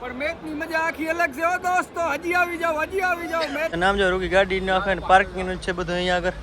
पर मैच ની મજા આખી અલગ છે હો દોસ્તો. હજી આવી જાવ મેચ. નામ જો રૂકી ગાડી નાખે ને પાર્કિંગ નું છે બધું અહીંયા આગળ.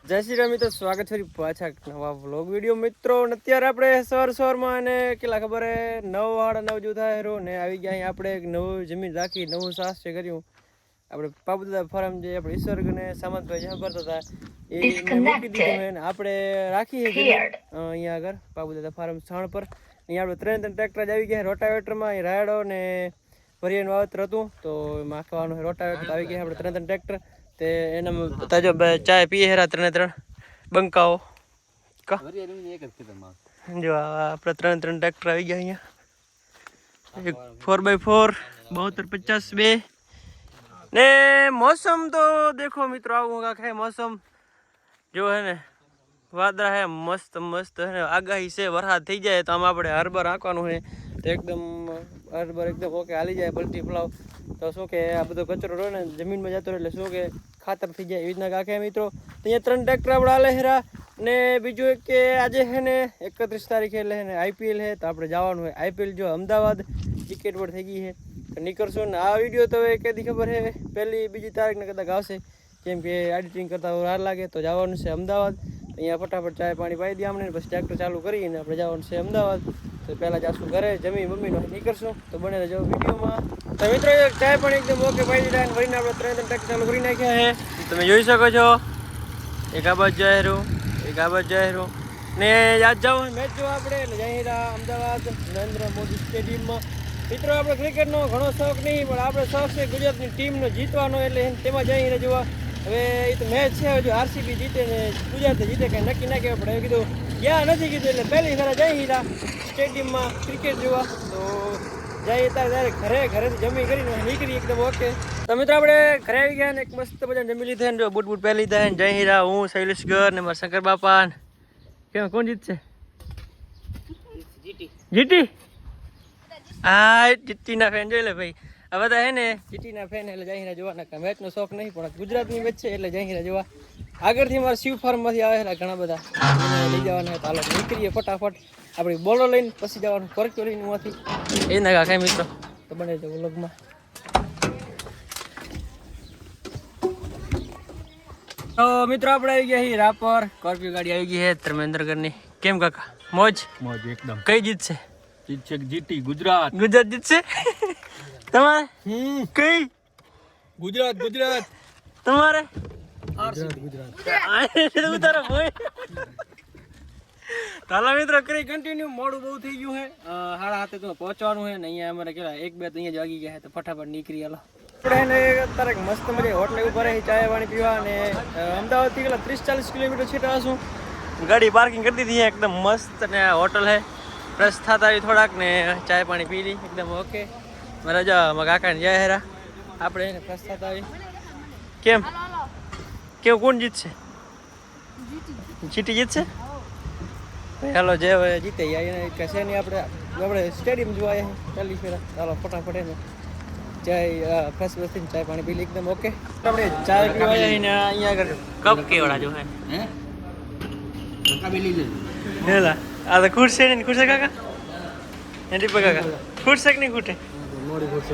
જય શ્રી રામ મિત્રો, સ્વાગત છે પાછા નવા વ્લોગ વિડીયો મિત્રો. અત્યારે આપણે સવારમાં અને કેટલા ખબર હે 9:30 જેવું થાય ને આવી ગયા અહીંયા આપણે એક નવું જમીન રાખી નવું સાહસ કર્યું. આપણે પાપુદાદા ફાર્મ જે આપણે ઈશ્વર ને સામંતભાઈ જ્યાં ભરતા હતા એ મૂકી દીધું ને આપણે રાખી અહીંયા આગળ પાપુદાદા ફાર્મ સ્થળ પર. અહીંયા આપણે 3 ટ્રેક્ટર આવી ગયા રોટાવેટરમાં રાયડો ને ભરિયાનું વાવેતર હતું તો એમાં આખવાનું રોટાવેટર આવી ગયા આપણે 3 ટ્રેક્ટર તે એના બધા જો ચાય પીએ હેરા 3 બંકાઓ જો આપણે 3 ટ્રેક્ટર આવી ગયા અહીંયા. એક 4x4 72 50 2 ને मौसम तो देखो मित्रों आऊँगा है मौसम जो है ने वादरा है मस्त मस्त है आगाही से वरसाद થઈ જાય તો આમ આપણે હરબર આંકવાનું છે તો એકદમ હરબર એકદમ ઓકે હાલી જાય પલટી ફલાવ તો શું કે આ બધો કચરો રહે ને જમીનમાં જતો એટલે શું કે ખાતર થઈ જાય એવી રીતના કાંકે મિત્રો. તો અહીંયા 3 ટ્રેક્ટર આપણે હાલે હેરા ને બીજું એક કે આજે છે ને 31 તારીખે એટલે છે ને IPL છે તો આપણે જવાનું હોય IPL જો અમદાવાદ ટિકિટ પર થઈ ગઈ છે નીકળશું ને આ વિડીયો તો હવે કદી ખબર છે 1લી 2જી તારીખને કદાચ આવશે કેમ કે એડિટિંગ કરતા વાર લાગે તો જવાનું છે અમદાવાદ. અહીંયા ફટાફટ ચાય પાણી પાઈ દઈએ અમને પછી ટ્રેક્ટર ચાલુ કરીને આપણે જવાનું છે અમદાવાદ. તો પહેલાં જાશું ઘરે જમી મમ્મીનો નીકળશું તો બને રહેજો વિડીયોમાં. તો મિત્રો ચાય પાણી એકદમ ઓકે પાઈ દીધા અને ભરીને આપણે 3 ટ્રેક્ટર ચાલુ કરી નાખ્યા છે તમે જોઈ શકો છો. એક આ બાજુ જાહેરું એક આ બાજુ જાહેરું ને યાદ જાવ મેચ જોવા આપણે એટલે જાહેરા અમદાવાદ નરેન્દ્ર મોદી સ્ટેડિયમમાં. મિત્રો આપણે ક્રિકેટનો ઘણો શોખ નહીં પણ આપણે શોખ છે ગુજરાતની ટીમનો જીતવાનો એટલે તેમાં જઈને જોવા. હવે એ તો મેચ છે હજુ RCB જીતે ને ગુજરાત જીતે કંઈ નક્કી ના કહેવાય પણ કીધું ગયા નથી કીધું એટલે પહેલી ફેરા જઈ હીરા સ્ટેડિયમમાં ક્રિકેટ જોવા. તો જઈએ ત્યારે ઘરેથી જમી કરીને નીકળી એકદમ ઓકે. તો મિત્રો આપણે ઘરે આવી ગયા ને એક મસ્ત બધા જમી લીધા ને જો બૂટ પહેરી લીધા ને જય હીરા હું શૈલેષગર ને મારા શંકર બાપા. કેમ કોણ જીતશે? જીટી હા જીટીના ફેન જોઈ લે ભાઈ. આ બધા હે ને જીટીના ફેન એટલે જહીરા જોવાના મેચનો શોખ નહીં પણ ગુજરાતની મેચ છે એટલે જહીરા જોવા. આગળથી મારા શિવ ફાર્મમાંથી આવેલા ઘણા બધા લઈ જવાના હતા. હાલો નીકળીએ ફટાફટ આપણી બોલો લઈને પછી જવાનું પરક્યો લઈને માંથી એ ના કાંઈ મિત્રો તો બને છે વ્લોગમાં. તો મિત્રો આપણે આવી ગયા છીએ રાપર. સ્કોર્પિયો ગાડી આવી ગઈ છે ધર્મેન્દ્રગરની. કેમ કાકા મોજ એકદમ. કઈ જીતશે? જીતશે જીટી ગુજરાત જીતશે. તમારે કઈ ગુજરાત તમારે તાલા મિત્રો કરી કન્ટિન્યુ. મોડું બહુ થઈ ગયું છે 7:30 તો પહોંચવાનું છે ને અહીંયા અમારે કેટલા 1-2 અહીંયા જ વાગી ગયા છે તો ફટાફટ નીકળી હાલો. આપણે અત્યારે મસ્ત મજા હોટલે ઉભા રહી ચાય પાણી પીવા અને અમદાવાદથી કેટલા 30-40 કિલોમીટર છેટા હશું. ગાડી પાર્કિંગ કરી દીધી એકદમ મસ્ત અને હોટલ છે. ફ્રેશ થતા આવી થોડાક ને ચાય પાણી પી લી એકદમ ઓકે. મારા જા કાકા ને જાય હેરા આપણે એને ફ્રેશ થતા આવી. કેમ કોણ જીતશે? જીટી જીતશે. હાલો જે હવે જીતે કશે નહીં આપણે સ્ટેડિયમ જોવા આવ્યા ચાલી ફેરા. ચાલો ફટાફટ એને ચાય ફ્રેશ બેસીને ચાય પાણી પી લી એકદમ ઓકે. આપણે ચાય પીવા આવ્યા ને અહીંયા આગળ કપ કેવડા જો હે હેલા આ તો ખુરશે ને ખુરશે કાકા એ દીપક કાકા ખુરશે કે નહીં ખૂટે? મોડી ખુરશે.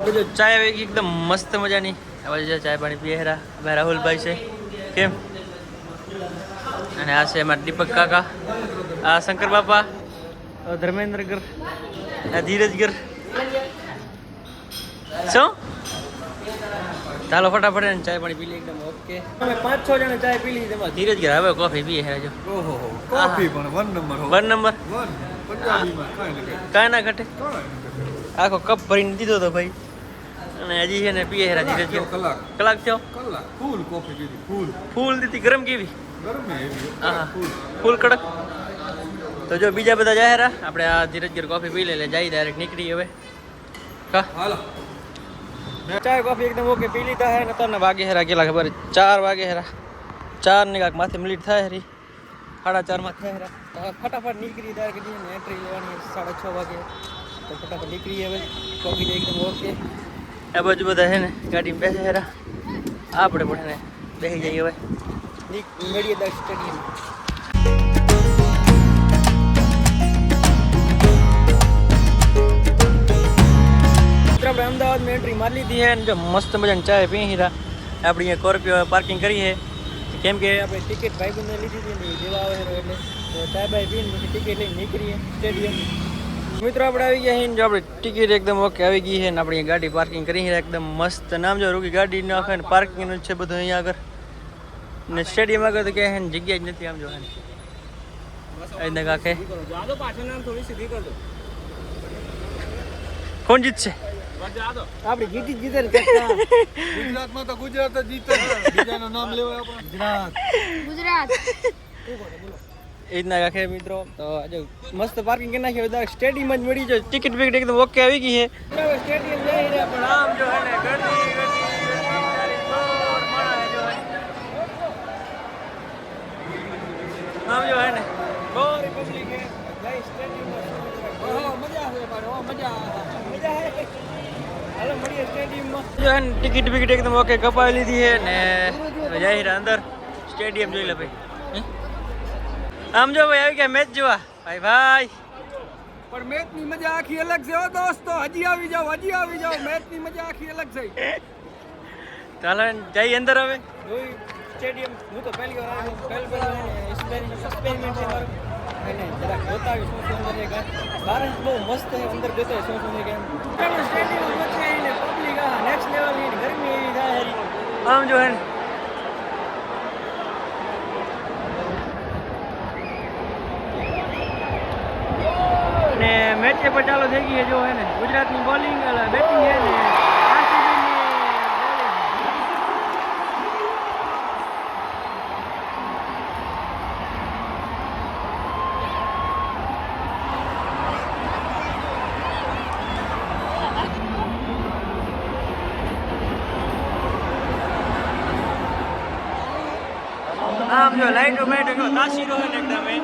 બીજું ચાય આવી ગઈ એકદમ મસ્ત મજાની. હવે ચાય પાણી પીએ હેરા અમે રાહુલભાઈ છે કેમ અને આ છે અમારા દીપક કાકા આ શંકર બાપા ધર્મેન્દ્રગર આ ધીરજગર. શું ચાલો ફટાફટ ને ચાય પાણી પી લે એકદમ ઓકે. અમે 5-6 જણા ચાય પી લીધી તેમાં ધીરજગર હવે કોફી પીએ હેરા જો. ઓહો કોફી પણ 1 નંબર કાંઈ ના ઘટે. આખો કપ ભરીને દીધો તો ભાઈ અને હજી છે ને પીએ હેરા ધીરજગર. કલાક થયો ફૂલ કોફી પીધી ફૂલ દીધી. ગરમ કેવી? હા ફૂલ કડક. તો જો બીજા બધા જાય હેરા આપણે આ ધીરજગર કોફી પી લે જાય ડાયરેક્ટ નીકળી હવે હાલો. ચાય કોફી એકદમ ઓકે પી લીધા હે ને તો વાગે હેરા કેટલા ખબર 4 વાગે હેરા 4 ની કાંક માથે મિનિટ થાય હેરી 4:30 માં થાય હેરા. તો ફટાફટ નીકળી ડાયરેક્ટ એન્ટ્રી લેવાની 6:30 વાગે તો ફટાફટ નીકળી હવે કોફી એકદમ ઓકે. આ બાજુ બધા છે ને ગાડીમાં બેસે હેરા આપણે પણ ને બેસી જઈએ હવે મેળીએ દર સ્ટેડિયમ. આપણે અમદાવાદમાં એન્ટ્રી મારી લીધી છે અને જો મસ્ત મજાની ચાય પી હીરા આપણે અહીંયા સ્કોર્પિયો પાર્કિંગ કરી છે કેમ કે આપણે ટિકિટ ભાઈબંધને લીધી હતી ને જેવા આવે એટલે ચાય બાય પીને પછી ટિકિટ લઈને નીકળીએ સ્ટેડિયમ. મિત્રો આપણે આવી ગયા છીએ જો આપણે ટિકિટ એકદમ ઓકે આવી ગઈ છે ને આપણે ગાડી પાર્કિંગ કરી છે એકદમ મસ્ત નામ જો રૂકી ગાડી નાખે ને પાર્કિંગનું છે બધું અહીંયા આગળ ને સ્ટેડિયમ આગળ તો ક્યાંય જગ્યા જ નથી આમ જો અહીંયા કાંખે કોણ જીતશે આપણે જીતી જ જીતે ગુજરાતમાં તો ગુજરાત જ જીતે બીજાનું નામ લેવાય આપણે ગુજરાત એ રીતના રાખે મિત્રો તો આજે મસ્ત પાર્કિંગ કરી નાખ્યું સ્ટેડિયમ જ મળી જાય ટિકિટ વિકિટ એકદમ ઓકે આવી ગઈ છે સ્ટેડિયમ જઈ રહ્યા પણ આમ જો હે ને આમ જો હે ને બહુ પબ્લિક હે જય સ્ટેડિયમ મજા આવે મારે મજા આવે હાલો મળીએ સ્ટેડિયમમાં જો હે ને ટિકિટ વિકિટ એકદમ ઓકે કપાવી લીધી છે ને જઈ રહ્યા અંદર સ્ટેડિયમ જોઈ લે ભાઈ આમ જો ભાઈ આવી ગયા મેચ જોવા ભાઈ ભાઈ પણ મેચ ની મજા આખી અલગ છે હો દોસ્તો. હજી આવી જાઓ મેચ ની મજા આખી અલગ છે. ચાલો જઈ અંદર હવે જોઈ સ્ટેડિયમ હું તો પહેલી વાર આવ્યો એક્સપેરિમેન્ટ છે મારું અને જરાક બતાવી શું શું અંદર છે બહાર બહુ મસ્ત છે અંદર જતો શું શું છે કેમ સ્ટેડિયમ વચ્ચે આવીને પબ્લિક આ નેક્સ્ટ લેવલની ગરમી એવી થાય હરી આમ જો હે ને મેચ પણ ચાલુ થઈ ગઈ છે જો હે ને ગુજરાતની બોલિંગ બેટિંગ છે ને આમ જો લાઈટો બાઈટો કેવો તાસીરો છે ને એકદમ એ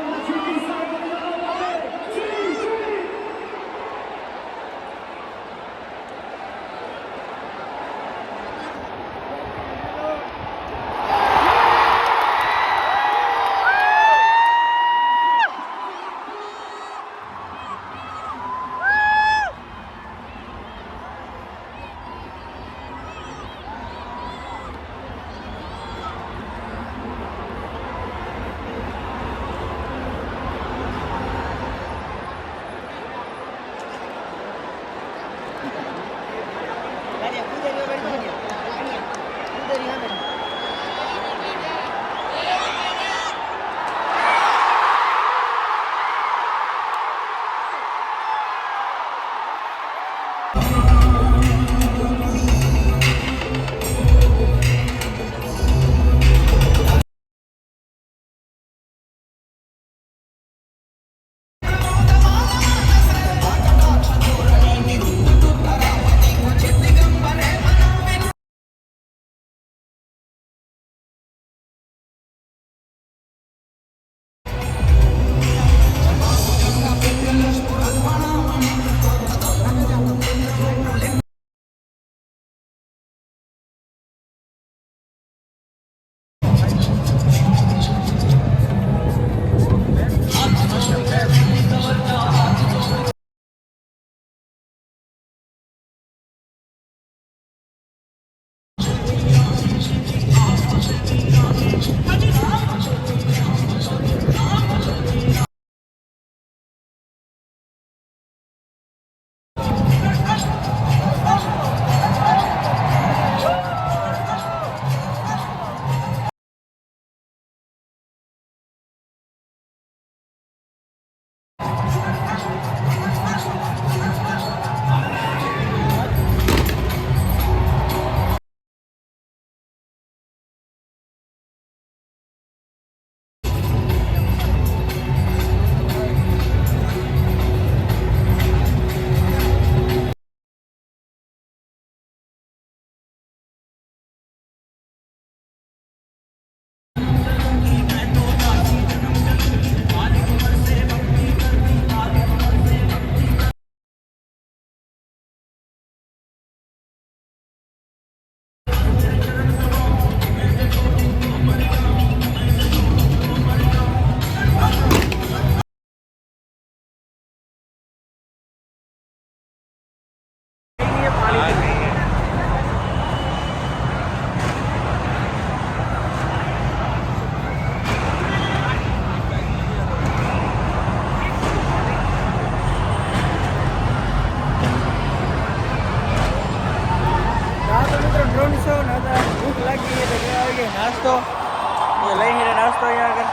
એ લઈને નાસ્તો અહીંયા આગળ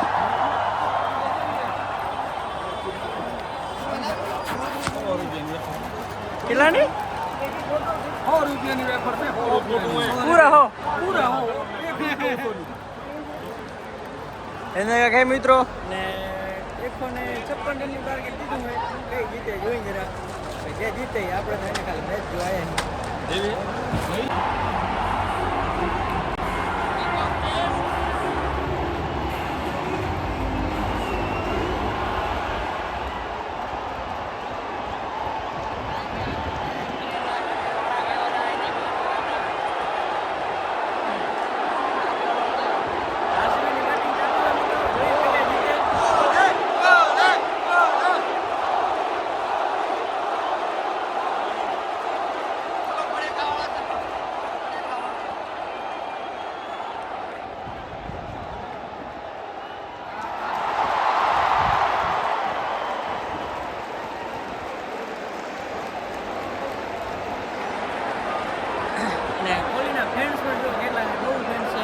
કેટલાની 100 રૂપિયાની વેફર છે. પૂરા હો પૂરા હો એને કઈ મિત્રો ને 156 રનની ટાર્ગેટ દીધું હોય કઈ જીતે જોઈ જરા જે જીતે એ આપણે તો એને ખાલી મેચ જોયા ને કોહલીના ફેન્સ પણ જો કેટલા છે, બહુ ફેન્સ છે.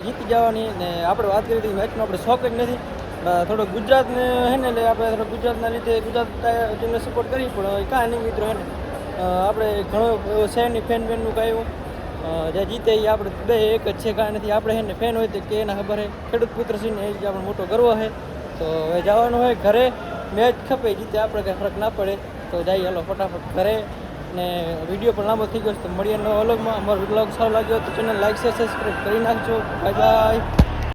જીતી જવાની ને આપણે વાત કરી હતી મેચનો આપણે શોખ જ નથી થોડો ગુજરાતને હે ને એટલે આપણે થોડો ગુજરાતના લીધે ગુજરાત ટીમને સપોર્ટ કરી પણ કાંઈ નહીં મિત્રો હે ને આપણે ઘણો એવો શહેરની ફેનનું કાંઈ એવું જે જીતે એ આપણે બે એક જ છે કાંઈ નથી આપણે હે ને ફેન હોય તો કે એના ખબર છે ખેડૂત પુત્ર છે ને એ જ આપણો મોટો ગર્વ છે તો હવે જવાનું હોય ઘરે મેચ ખપે જીતે આપણે કંઈ ફરક ના પડે તો જઈએ હાલો ફટાફટ ઘરે ને વિડીયો પણ લાંબો થઈ ગયો છે તો મળીએ નવા વ્લોગમાં. અમારો વ્લોગ સારો લાગ્યો તો ચેનલ લાઈક શેર સબસ્ક્રાઈબ કરી નાખજો. Bye bye.